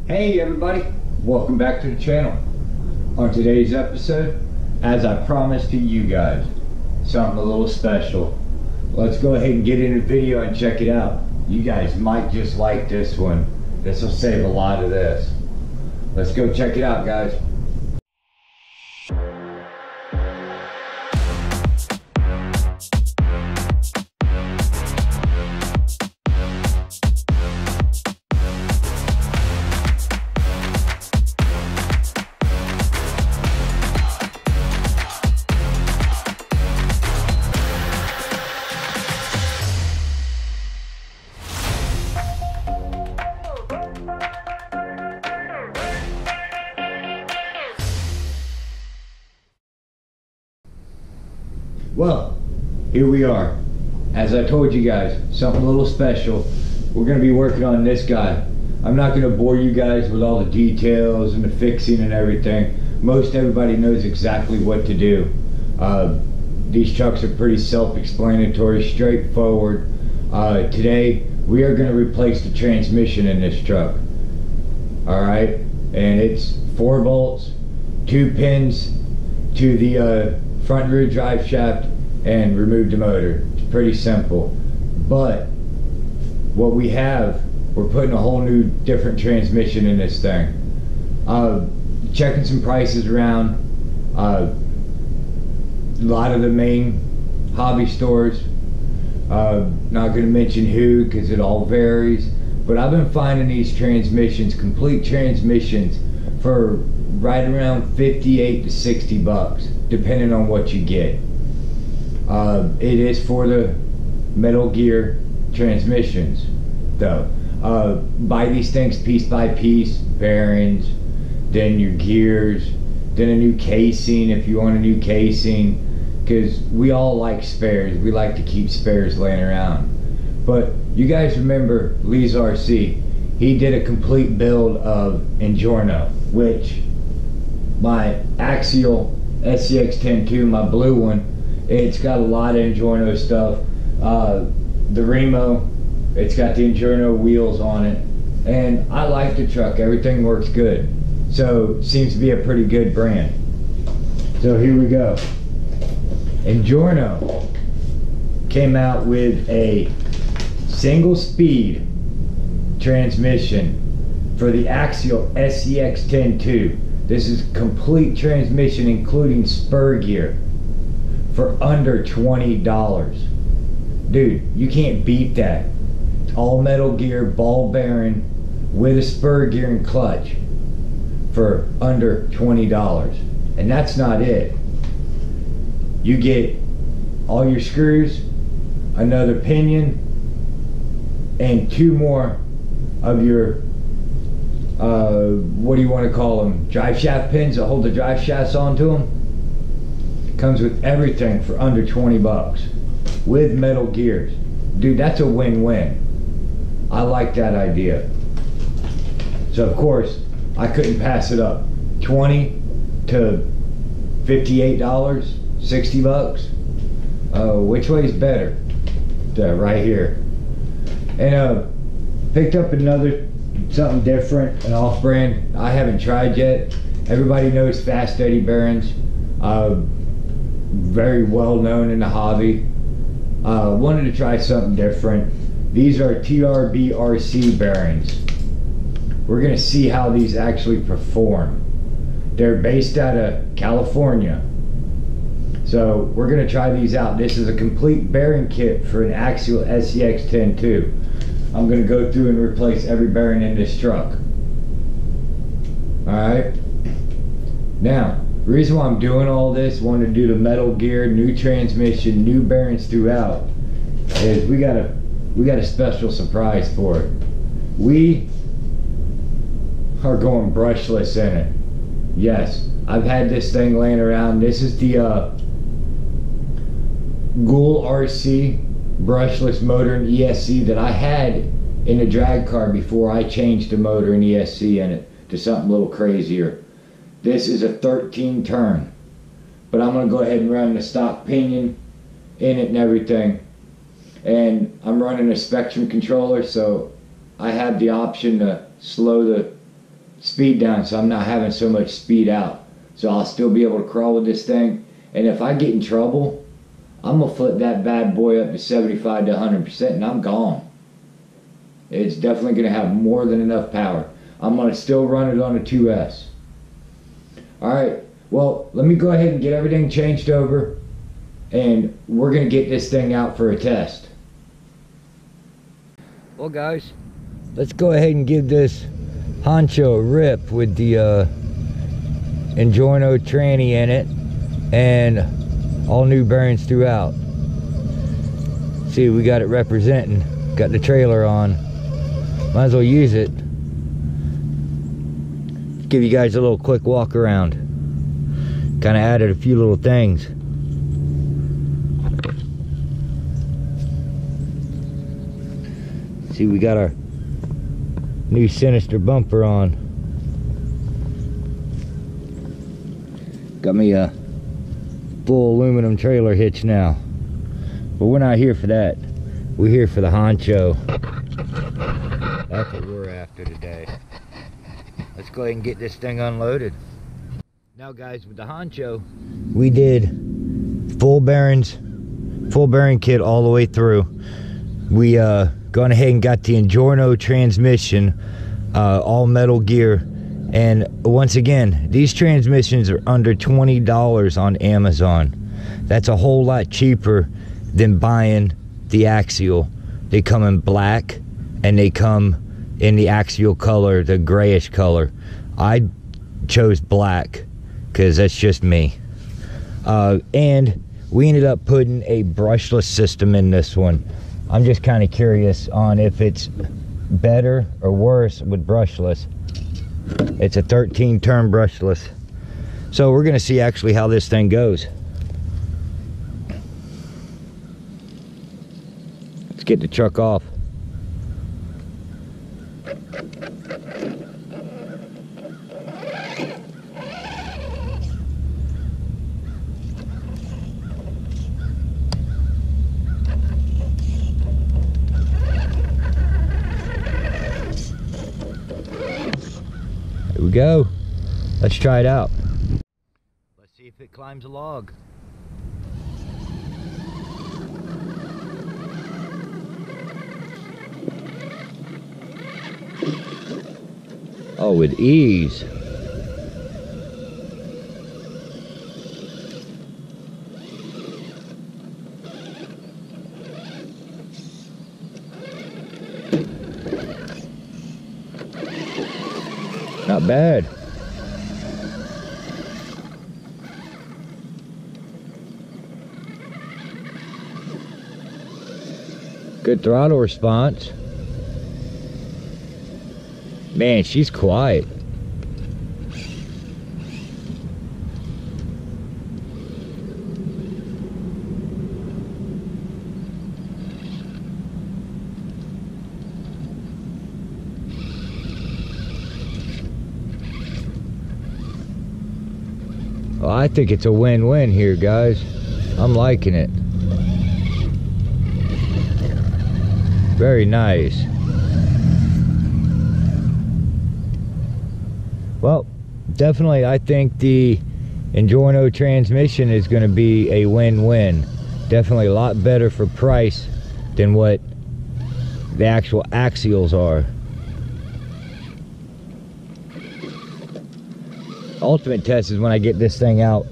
Hey everybody, welcome back to the channel. On today's episode, as I promised to you guys, something a little special. Let's go ahead and get in the video and check it out. You guys might just like this one. This will save a lot of this. Let's go check it out, guys. Well, here we are. As I told you guys, something a little special. We're going to be working on this guy. I'm not going to bore you guys with all the details and the fixing and everything. Most everybody knows exactly what to do. These trucks are pretty self-explanatory, straightforward. Today, we are going to replace the transmission in this truck. Alright, and it's 4 bolts, 2 pins to the front rear drive shaft, and remove the motor. It's pretty simple. But what we have, we're putting a whole new different transmission in this thing. Checking some prices around. A lot of the main hobby stores. Not going to mention who because it all varies. But I've been finding these transmissions, complete transmissions, for right around 58 to 60 bucks, depending on what you get. It is for the metal gear transmissions, though. Buy these things piece by piece, bearings, then your gears, then a new casing if you want a new casing, because we all like spares. We like to keep spares laying around. But you guys remember Lee's RC. He did a complete build of Injora, which my axial scx10, my blue one, it's got a lot of Injora stuff. The Remo, it's got the Injora wheels on it, and I like the truck. Everything works good, so seems to be a pretty good brand. So here we go. Injora came out with a single speed transmission for the axial scx10. This is complete transmission including spur gear for under $20. Dude, you can't beat that. It's all metal gear, ball bearing with a spur gear and clutch for under $20. And that's not it. You get all your screws, another pinion, and 2 more of your what do you want to call them, drive shaft pins that hold the drive shafts onto them. Comes with everything for under 20 bucks with metal gears. Dude, that's a win-win. I like that idea. So of course I couldn't pass it up. 20 to $58, 60 bucks. Which way is better? Right here. And picked up another something different, an off-brand I haven't tried yet. Everybody knows Fast Eddie bearings, very well known in the hobby. Wanted to try something different. These are TRB-RC bearings. We're gonna see how these actually perform. They're based out of California, so we're gonna try these out. This is a complete bearing kit for an axial scx10. I'm going to go through and replace every bearing in this truck. Alright. Now, the reason why I'm doing all this, wanted to do the metal gear, new transmission, new bearings throughout, is we got a special surprise for it. We are going brushless in it. Yes, I've had this thing laying around. This is the Ghoul RC brushless motor and ESC that I had in a drag car before I changed the motor and ESC in it to something a little crazier. This is a 13 turn, but I'm going to go ahead and run the stock pinion in it and everything. And I'm running a Spectrum controller, so I have the option to slow the speed down so I'm not having so much speed out. So I'll still be able to crawl with this thing. And if I get in trouble, I'm gonna flip that bad boy up to 75 to 100% and I'm gone. It's definitely gonna have more than enough power. I'm gonna still run it on a 2S. Alright, well, let me go ahead and get everything changed over and we're gonna get this thing out for a test. Well guys, let's go ahead and give this honcho a rip with the Injora tranny in it and all new bearings throughout. See, we got it representing, got the trailer on, might as well use it. Give you guys a little quick walk around. Kind of added a few little things. See, we got our new Sinister bumper on. Got me a full aluminum trailer hitch now. But we're not here for that. We're here for the honcho. That's what we're after today. Let's go ahead and get this thing unloaded. Now guys, with the honcho, we did full bearings, full bearing kit all the way through. We gone ahead and got the Injora Transmission, all metal gear. And once again, these transmissions are under $20 on Amazon. That's a whole lot cheaper than buying the axial. They come in black and they come in the axial color, the grayish color. I chose black because that's just me. And we ended up putting a brushless system in this one. I'm just kind of curious on if it's better or worse with brushless. It's a 13 turn brushless. So we're gonna see actually how this thing goes. Let's get the truck off. Here we go. Let's try it out. Let's see if it climbs a log. Oh, with ease. Not bad. Good throttle response. Man, she's quiet. Well, I think it's a win-win here, guys. I'm liking it. Very nice. Well, definitely I think the Injora Transmission is going to be a win-win. Definitely a lot better for price than what the actual axials are. Ultimate test is when I get this thing out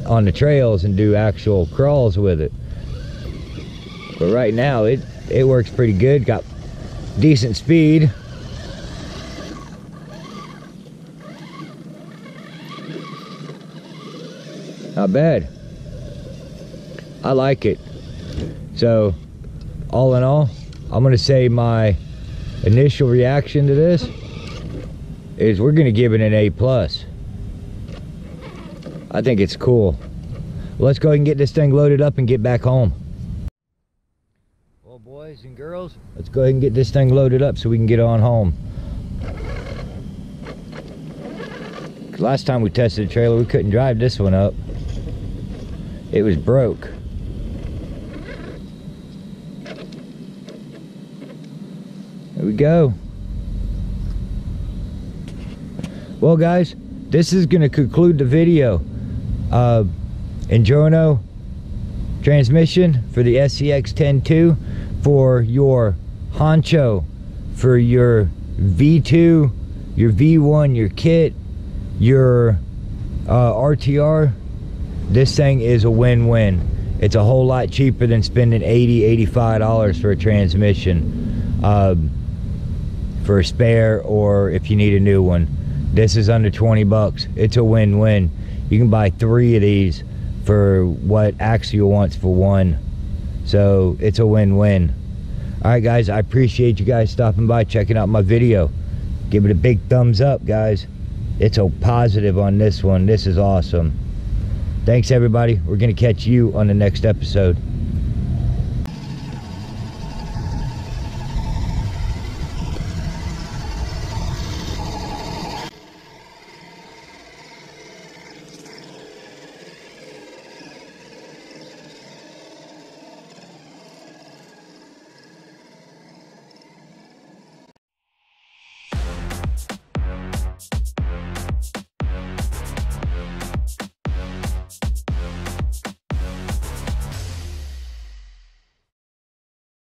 on the trails and do actual crawls with it. But right now it works pretty good. Got decent speed. Not bad. I like it. So all in all, I'm gonna say my initial reaction to this is we're gonna give it an A+. I think it's cool. Let's go ahead and get this thing loaded up and get back home. Well, boys and girls, let's go ahead and get this thing loaded up so we can get on home. Last time we tested the trailer, we couldn't drive this one up. It was broke. There we go. Well guys, this is going to conclude the video. Injora Transmission for the scx10 for your honcho, for your V2, your V1, your kit, your RTR. This thing is a win-win. It's a whole lot cheaper than spending $80, $85 for a transmission for a spare, or if you need a new one. This is under 20 bucks. It's a win-win. You can buy 3 of these for what Axial wants for 1. So it's a win-win. Alright guys, I appreciate you guys stopping by, checking out my video. Give it a big thumbs up, guys. It's a positive on this one. This is awesome. Thanks everybody. We're going to catch you on the next episode.